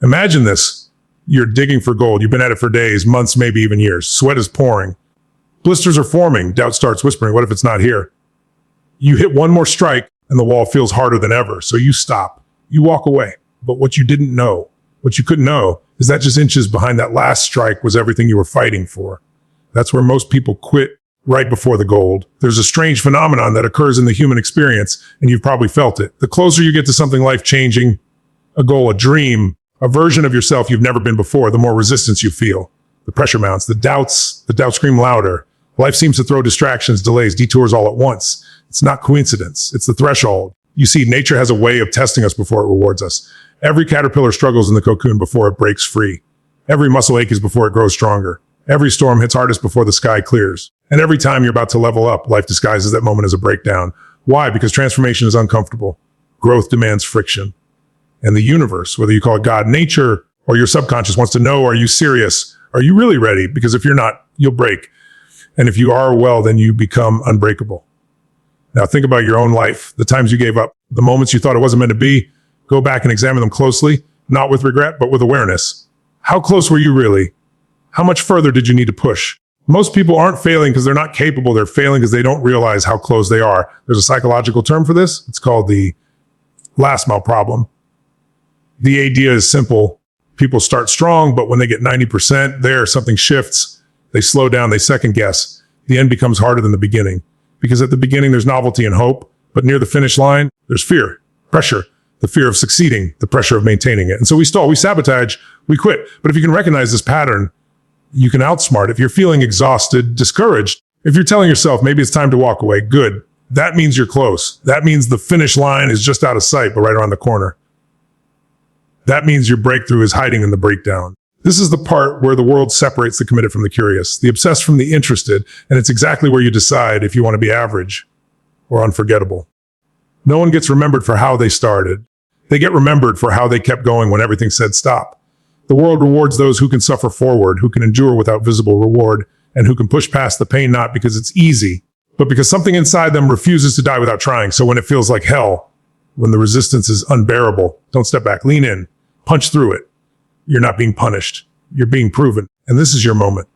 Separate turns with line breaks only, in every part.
Imagine this. You're digging for gold. You've been at it for days, months, maybe even years. Sweat is pouring. Blisters are forming. Doubt starts whispering, what if it's not here? You hit one more strike and the wall feels harder than ever. So you stop. You walk away. But what you didn't know, what you couldn't know, is that just inches behind that last strike was everything you were fighting for. That's where most people quit right before the gold. There's a strange phenomenon that occurs in the human experience, and you've probably felt it. The closer you get to something life-changing, a goal, a dream, a version of yourself you've never been before, the more resistance you feel. The pressure mounts, the doubts scream louder. Life seems to throw distractions, delays, detours all at once. It's not coincidence. It's the threshold. You see, nature has a way of testing us before it rewards us. Every caterpillar struggles in the cocoon before it breaks free. Every muscle aches before it grows stronger. Every storm hits hardest before the sky clears. And every time you're about to level up, life disguises that moment as a breakdown. Why? Because transformation is uncomfortable. Growth demands friction. And the universe, whether you call it God, nature, or your subconscious wants to know, are you serious? Are you really ready? Because if you're not, you'll break. And if you are, well, then you become unbreakable. Now think about your own life, the times you gave up, the moments you thought it wasn't meant to be. Go back and examine them closely, not with regret, but with awareness. How close were you really? How much further did you need to push? Most people aren't failing because they're not capable. They're failing because they don't realize how close they are. There's a psychological term for this. It's called the last mile problem. The idea is simple. People start strong, but when they get 90% there, something shifts. They slow down, they second guess. The end becomes harder than the beginning. Because at the beginning, there's novelty and hope, but near the finish line, there's fear, pressure, the fear of succeeding, the pressure of maintaining it. And so we stall, we sabotage, we quit. But if you can recognize this pattern, you can outsmart. If you're feeling exhausted, discouraged, if you're telling yourself maybe it's time to walk away, good. That means you're close. That means the finish line is just out of sight, but right around the corner. That means your breakthrough is hiding in the breakdown. This is the part where the world separates the committed from the curious, the obsessed from the interested, and it's exactly where you decide if you want to be average or unforgettable. No one gets remembered for how they started. They get remembered for how they kept going when everything said stop. The world rewards those who can suffer forward, who can endure without visible reward, and who can push past the pain not because it's easy, but because something inside them refuses to die without trying. So when it feels like hell, when the resistance is unbearable, don't step back, lean in, punch through it. You're not being punished. You're being proven. And this is your moment.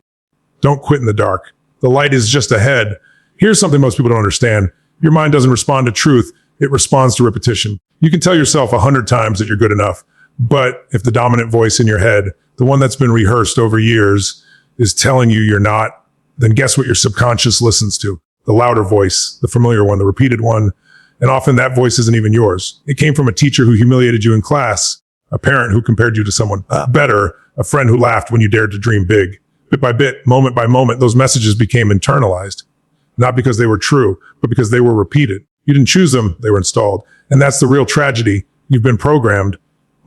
Don't quit in the dark. The light is just ahead. Here's something most people don't understand. Your mind doesn't respond to truth. It responds to repetition. You can tell yourself 100 times that you're good enough. But if the dominant voice in your head, the one that's been rehearsed over years, is telling you you're not, then guess what your subconscious listens to? The louder voice, the familiar one, the repeated one. And often that voice isn't even yours. It came from a teacher who humiliated you in class, a parent who compared you to someone better, a friend who laughed when you dared to dream big. Bit by bit, moment by moment, those messages became internalized. Not because they were true, but because they were repeated. You didn't choose them, they were installed. And that's the real tragedy. You've been programmed.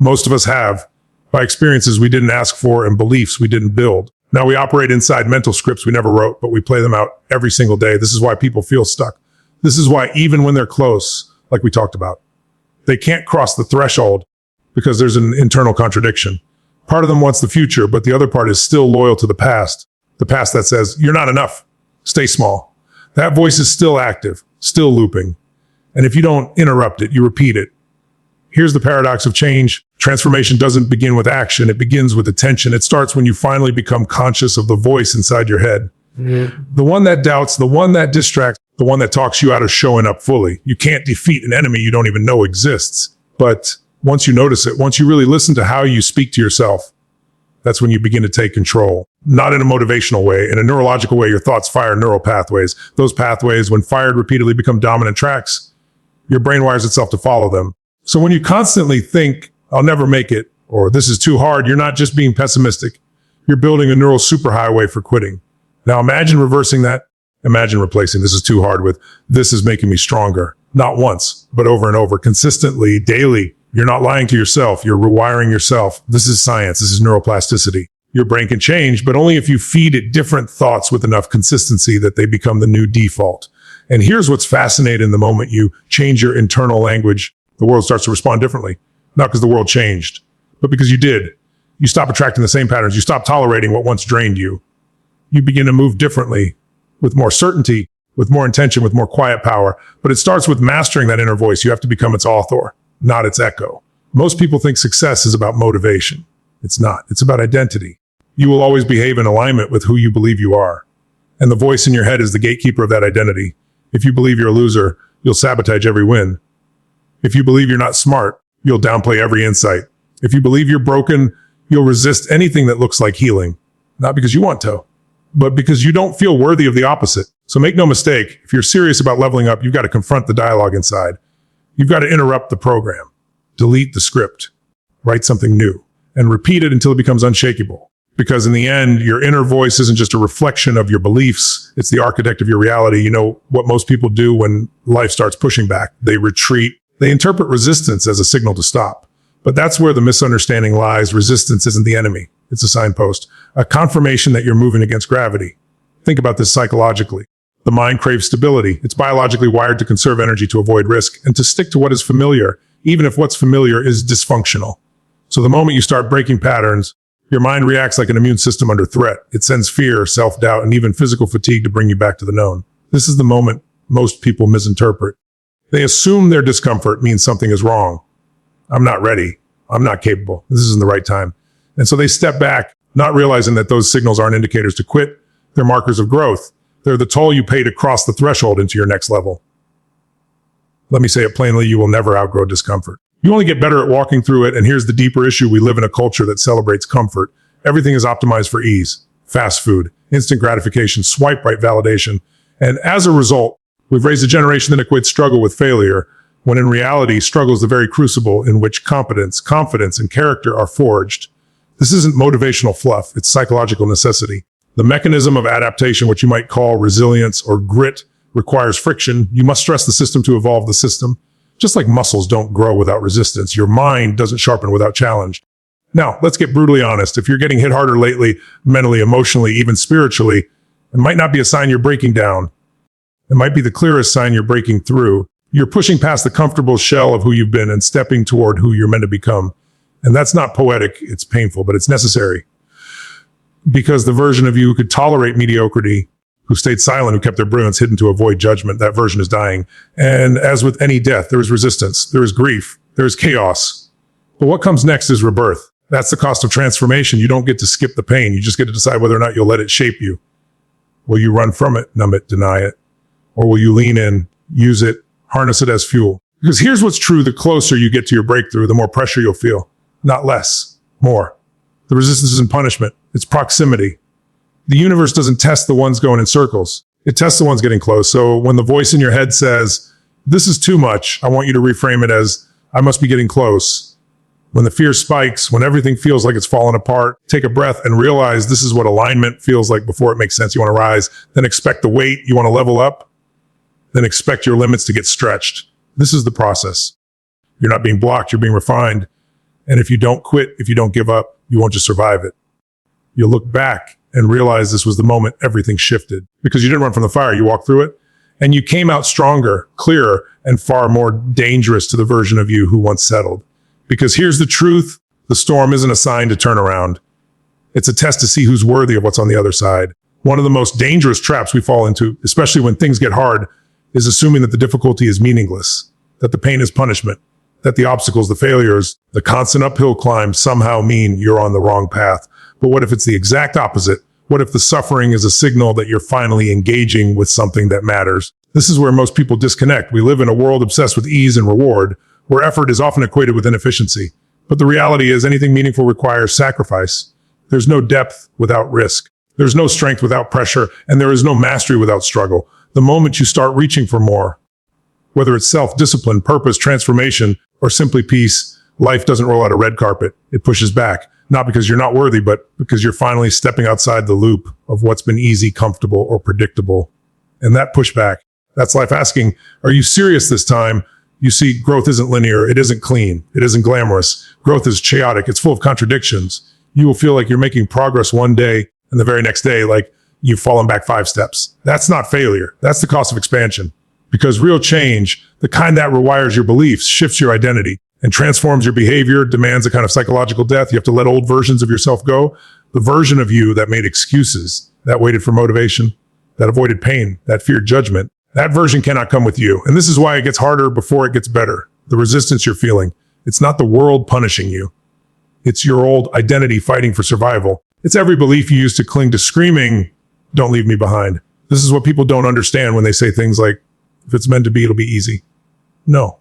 Most of us have, by experiences we didn't ask for and beliefs we didn't build. Now we operate inside mental scripts we never wrote, but we play them out every single day. This is why people feel stuck. This is why even when they're close, like we talked about, they can't cross the threshold because there's an internal contradiction. Part of them wants the future, but the other part is still loyal to the past that says, you're not enough, stay small. That voice is still active, still looping. And if you don't interrupt it, you repeat it. Here's the paradox of change. Transformation doesn't begin with action. It begins with attention. It starts when you finally become conscious of the voice inside your head. Mm-hmm. The one that doubts, the one that distracts, the one that talks you out of showing up fully. You can't defeat an enemy you don't even know exists. But once you notice it, once you really listen to how you speak to yourself, that's when you begin to take control. Not in a motivational way. In a neurological way, your thoughts fire neural pathways. Those pathways, when fired repeatedly, become dominant tracks. Your brain wires itself to follow them. So when you constantly think, I'll never make it, or this is too hard, you're not just being pessimistic. You're building a neural superhighway for quitting. Now imagine reversing that. Imagine replacing this is too hard with this is making me stronger. Not once, but over and over, consistently, daily. You're not lying to yourself. You're rewiring yourself. This is science. This is neuroplasticity. Your brain can change, but only if you feed it different thoughts with enough consistency that they become the new default. And here's what's fascinating: the moment you change your internal language, the world starts to respond differently. Not because the world changed, but because you did. You stop attracting the same patterns. You stop tolerating what once drained you. You begin to move differently, with more certainty, with more intention, with more quiet power. But it starts with mastering that inner voice. You have to become its author, not its echo. Most people think success is about motivation. It's not. It's about identity. You will always behave in alignment with who you believe you are. And the voice in your head is the gatekeeper of that identity. If you believe you're a loser, you'll sabotage every win. If you believe you're not smart, you'll downplay every insight. If you believe you're broken, you'll resist anything that looks like healing. Not because you want to, but because you don't feel worthy of the opposite. So make no mistake, if you're serious about leveling up, you've got to confront the dialogue inside. You've got to interrupt the program, delete the script, write something new, and repeat it until it becomes unshakable. Because in the end, your inner voice isn't just a reflection of your beliefs. It's the architect of your reality. You know what most people do when life starts pushing back? They retreat. They interpret resistance as a signal to stop. But that's where the misunderstanding lies. Resistance isn't the enemy. It's a signpost, a confirmation that you're moving against gravity. Think about this psychologically. The mind craves stability. It's biologically wired to conserve energy, to avoid risk, and to stick to what is familiar, even if what's familiar is dysfunctional. So the moment you start breaking patterns, your mind reacts like an immune system under threat. It sends fear, self-doubt, and even physical fatigue to bring you back to the known. This is the moment most people misinterpret. They assume their discomfort means something is wrong. I'm not ready. I'm not capable. This isn't the right time. And so they step back, not realizing that those signals aren't indicators to quit. They're markers of growth. They're the toll you pay to cross the threshold into your next level. Let me say it plainly, you will never outgrow discomfort. You only get better at walking through it, and here's the deeper issue. We live in a culture that celebrates comfort. Everything is optimized for ease, fast food, instant gratification, swipe right validation. And as a result, we've raised a generation that equates struggle with failure, when in reality, struggle is the very crucible in which competence, confidence, and character are forged. This isn't motivational fluff, it's psychological necessity. The mechanism of adaptation, which you might call resilience or grit, requires friction. You must stress the system to evolve the system. Just like muscles don't grow without resistance, your mind doesn't sharpen without challenge. Now, let's get brutally honest. If you're getting hit harder lately, mentally, emotionally, even spiritually, it might not be a sign you're breaking down. It might be the clearest sign you're breaking through. You're pushing past the comfortable shell of who you've been and stepping toward who you're meant to become. And that's not poetic, it's painful, but it's necessary. Because the version of you who could tolerate mediocrity, who stayed silent, who kept their brilliance hidden to avoid judgment, that version is dying. And as with any death, there is resistance, there is grief, there is chaos. But what comes next is rebirth. That's the cost of transformation. You don't get to skip the pain. You just get to decide whether or not you'll let it shape you. Will you run from it, numb it, deny it? Or will you lean in, use it, harness it as fuel? Because here's what's true. The closer you get to your breakthrough, the more pressure you'll feel. Not less, more. The resistance isn't punishment. It's proximity. The universe doesn't test the ones going in circles. It tests the ones getting close. So when the voice in your head says, this is too much, I want you to reframe it as, I must be getting close. When the fear spikes, when everything feels like it's falling apart, take a breath and realize this is what alignment feels like before it makes sense. You want to rise, then expect the weight. You want to level up, then expect your limits to get stretched. This is the process. You're not being blocked, you're being refined. And if you don't quit, if you don't give up, you won't just survive it. You'll look back and realize this was the moment everything shifted. Because you didn't run from the fire, you walked through it. And you came out stronger, clearer, and far more dangerous to the version of you who once settled. Because here's the truth, the storm isn't a sign to turn around. It's a test to see who's worthy of what's on the other side. One of the most dangerous traps we fall into, especially when things get hard, is assuming that the difficulty is meaningless, that the pain is punishment, that the obstacles, the failures, the constant uphill climb somehow mean you're on the wrong path. But what if it's the exact opposite? What if the suffering is a signal that you're finally engaging with something that matters? This is where most people disconnect. We live in a world obsessed with ease and reward, where effort is often equated with inefficiency. But the reality is anything meaningful requires sacrifice. There's no depth without risk. There's no strength without pressure, and there is no mastery without struggle. The moment you start reaching for more, whether it's self-discipline, purpose, transformation, or simply peace, life doesn't roll out a red carpet. It pushes back. Not because you're not worthy, but because you're finally stepping outside the loop of what's been easy, comfortable, or predictable. And that pushback, that's life asking, are you serious this time? You see, growth isn't linear. It isn't clean. It isn't glamorous. Growth is chaotic. It's full of contradictions. You will feel like you're making progress one day, and the very next day, like you've fallen back 5 steps. That's not failure. That's the cost of expansion. Because real change, the kind that rewires your beliefs, shifts your identity, and transforms your behavior, demands a kind of psychological death. You have to let old versions of yourself go. The version of you that made excuses, that waited for motivation, that avoided pain, that feared judgment, that version cannot come with you. And this is why it gets harder before it gets better. The resistance you're feeling, it's not the world punishing you. It's your old identity fighting for survival. It's every belief you used to cling to screaming, "Don't leave me behind." This is what people don't understand when they say things like, if it's meant to be, it'll be easy. No.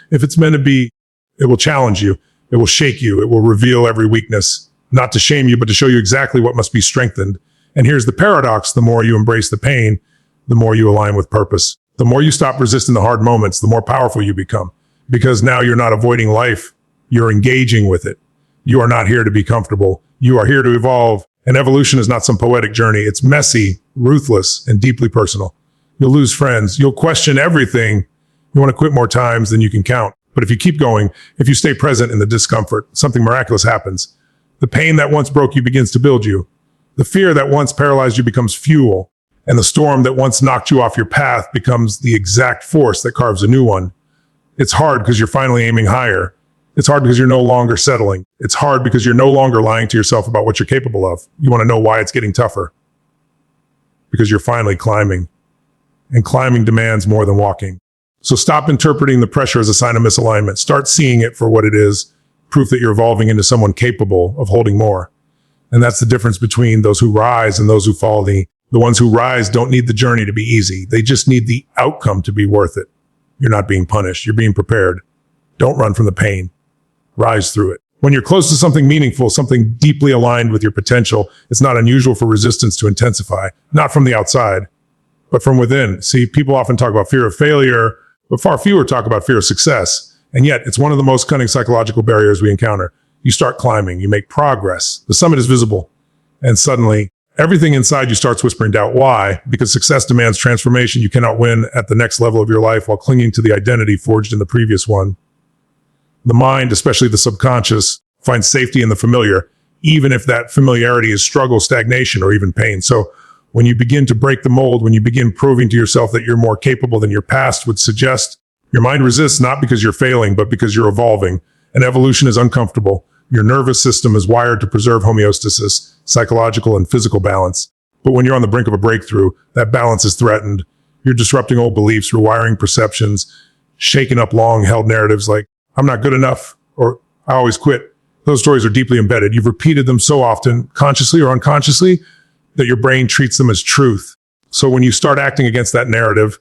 If it's meant to be, it will challenge you. It will shake you. It will reveal every weakness, not to shame you, but to show you exactly what must be strengthened. And here's the paradox. The more you embrace the pain, the more you align with purpose. The more you stop resisting the hard moments, the more powerful you become. Because now you're not avoiding life. You're engaging with it. You are not here to be comfortable. You are here to evolve. And evolution is not some poetic journey. It's messy, ruthless, and deeply personal. You'll lose friends. You'll question everything. You want to quit more times than you can count. But if you keep going, if you stay present in the discomfort, something miraculous happens. The pain that once broke you begins to build you. The fear that once paralyzed you becomes fuel. And the storm that once knocked you off your path becomes the exact force that carves a new one. It's hard because you're finally aiming higher. It's hard because you're no longer settling. It's hard because you're no longer lying to yourself about what you're capable of. You want to know why it's getting tougher. Because you're finally climbing. And climbing demands more than walking. So stop interpreting the pressure as a sign of misalignment. Start seeing it for what it is, proof that you're evolving into someone capable of holding more. And that's the difference between those who rise and those who fall. The ones who rise don't need the journey to be easy. They just need the outcome to be worth it. You're not being punished. You're being prepared. Don't run from the pain. Rise through it. When you're close to something meaningful, something deeply aligned with your potential, it's not unusual for resistance to intensify, not from the outside, but from within. See, people often talk about fear of failure, but far fewer talk about fear of success. And yet, it's one of the most cunning psychological barriers we encounter. You start climbing, you make progress, the summit is visible, and suddenly, everything inside you starts whispering doubt. Why? Because success demands transformation. You cannot win at the next level of your life while clinging to the identity forged in the previous one. The mind, especially the subconscious, finds safety in the familiar, even if that familiarity is struggle, stagnation, or even pain. So when you begin to break the mold, when you begin proving to yourself that you're more capable than your past would suggest, your mind resists not because you're failing, but because you're evolving. And evolution is uncomfortable. Your nervous system is wired to preserve homeostasis, psychological and physical balance. But when you're on the brink of a breakthrough, that balance is threatened. You're disrupting old beliefs, rewiring perceptions, shaking up long-held narratives like, I'm not good enough, or I always quit. Those stories are deeply embedded. You've repeated them so often, consciously or unconsciously, that your brain treats them as truth. So when you start acting against that narrative,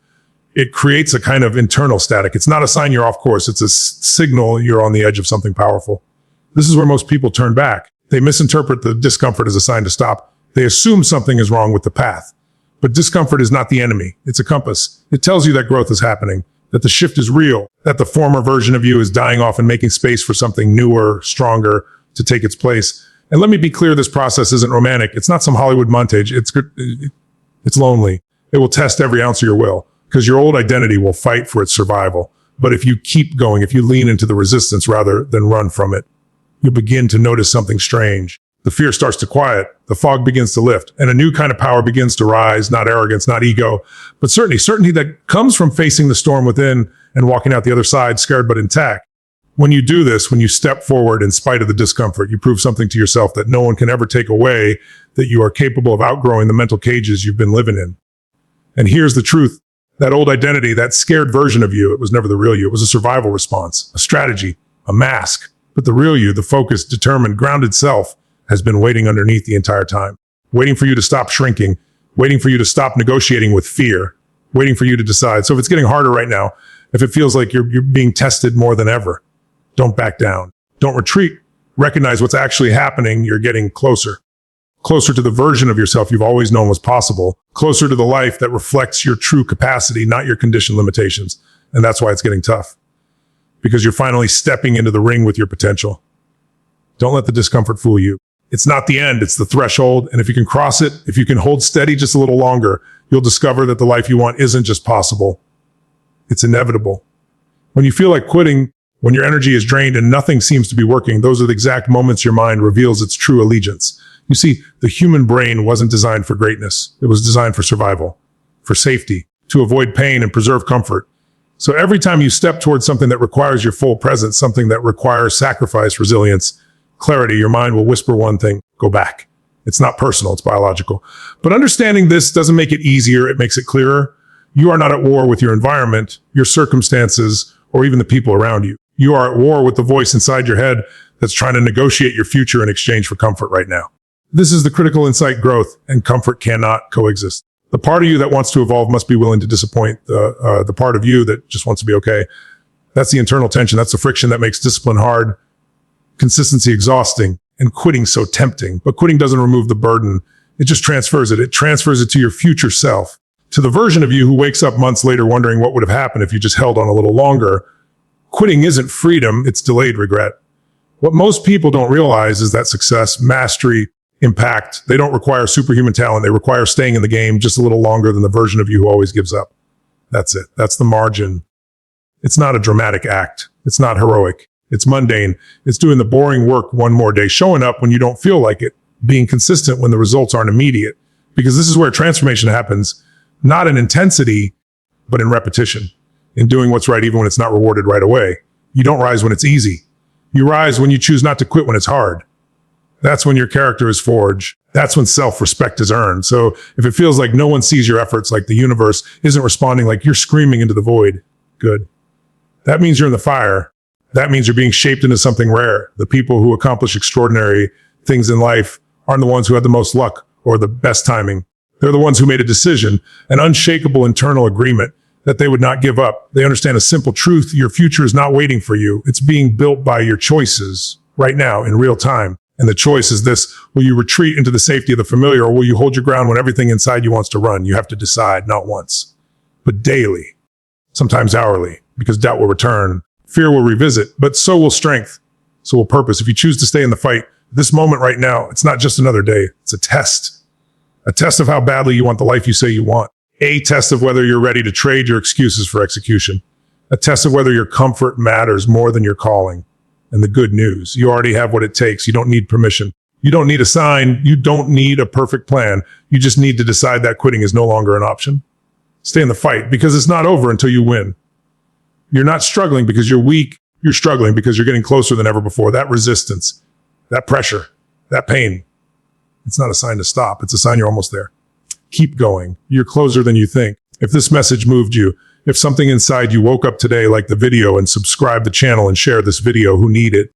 it creates a kind of internal static. It's not a sign you're off course. It's a signal you're on the edge of something powerful. This is where most people turn back. They misinterpret the discomfort as a sign to stop. They assume something is wrong with the path. But discomfort is not the enemy. It's a compass. It tells you that growth is happening, that the shift is real, that the former version of you is dying off and making space for something newer, stronger to take its place. And let me be clear, this process isn't romantic. It's not some Hollywood montage. It's lonely. It will test every ounce of your will because your old identity will fight for its survival. But if you keep going, if you lean into the resistance rather than run from it, you'll begin to notice something strange. The fear starts to quiet. The fog begins to lift and a new kind of power begins to rise, not arrogance, not ego, but certainty that comes from facing the storm within and walking out the other side, scared but intact. When you do this, when you step forward in spite of the discomfort, you prove something to yourself that no one can ever take away, that you are capable of outgrowing the mental cages you've been living in. And here's the truth. That old identity, that scared version of you, it was never the real you. It was a survival response, a strategy, a mask. But the real you, the focused, determined, grounded self, has been waiting underneath the entire time, waiting for you to stop shrinking, waiting for you to stop negotiating with fear, waiting for you to decide. So if it's getting harder right now, if it feels like you're being tested more than ever, don't back down. Don't retreat. Recognize what's actually happening. You're getting closer to the version of yourself you've always known was possible, closer to the life that reflects your true capacity, not your conditioned limitations. And that's why it's getting tough, because you're finally stepping into the ring with your potential. Don't let the discomfort fool you. It's not the end, it's the threshold. And if you can cross it, if you can hold steady just a little longer, you'll discover that the life you want isn't just possible. It's inevitable. When you feel like quitting, when your energy is drained and nothing seems to be working, those are the exact moments your mind reveals its true allegiance. You see, the human brain wasn't designed for greatness. It was designed for survival, for safety, to avoid pain and preserve comfort. So every time you step towards something that requires your full presence, something that requires sacrifice, resilience, clarity, your mind will whisper one thing: go back. It's not personal, it's biological. But understanding this doesn't make it easier, it makes it clearer. You are not at war with your environment, your circumstances, or even the people around you. You are at war with the voice inside your head that's trying to negotiate your future in exchange for comfort right now. This is the critical insight: growth and comfort cannot coexist. The part of you that wants to evolve must be willing to disappoint the part of you that just wants to be okay. That's the internal tension. That's the friction that makes discipline hard, consistency exhausting, and quitting so tempting. But quitting doesn't remove the burden. It just transfers it. It transfers it to your future self, to the version of you who wakes up months later wondering what would have happened if you just held on a little longer. Quitting isn't freedom, it's delayed regret. What most people don't realize is that success, mastery, impact, they don't require superhuman talent. They require staying in the game just a little longer than the version of you who always gives up. That's it. That's the margin. It's not a dramatic act. It's not heroic. It's mundane. It's doing the boring work one more day, showing up when you don't feel like it, being consistent when the results aren't immediate. Because this is where transformation happens, not in intensity, but in repetition, in doing what's right even when it's not rewarded right away. You don't rise when it's easy. You rise when you choose not to quit when it's hard. That's when your character is forged. That's when self-respect is earned. So if it feels like no one sees your efforts, like the universe isn't responding, like you're screaming into the void, good. That means you're in the fire. That means you're being shaped into something rare. The people who accomplish extraordinary things in life aren't the ones who had the most luck or the best timing. They're the ones who made a decision, an unshakable internal agreement that they would not give up. They understand a simple truth: your future is not waiting for you. It's being built by your choices right now in real time. And the choice is this: will you retreat into the safety of the familiar, or will you hold your ground when everything inside you wants to run? You have to decide, not once, but daily, sometimes hourly, because doubt will return, fear will revisit, but so will strength, so will purpose. If you choose to stay in the fight, this moment right now, it's not just another day, it's a test of how badly you want the life you say you want, a test of whether you're ready to trade your excuses for execution, a test of whether your comfort matters more than your calling. And the good news: you already have what it takes. You don't need permission. You don't need a sign. You don't need a perfect plan. You just need to decide that quitting is no longer an option. Stay in the fight, because it's not over until you win. You're not struggling because you're weak. You're struggling because you're getting closer than ever before. That resistance, that pressure, that pain, it's not a sign to stop. It's a sign you're almost there. Keep going. You're closer than you think. If this message moved you, if something inside you woke up today like the video and subscribe the channel and share this video who need it,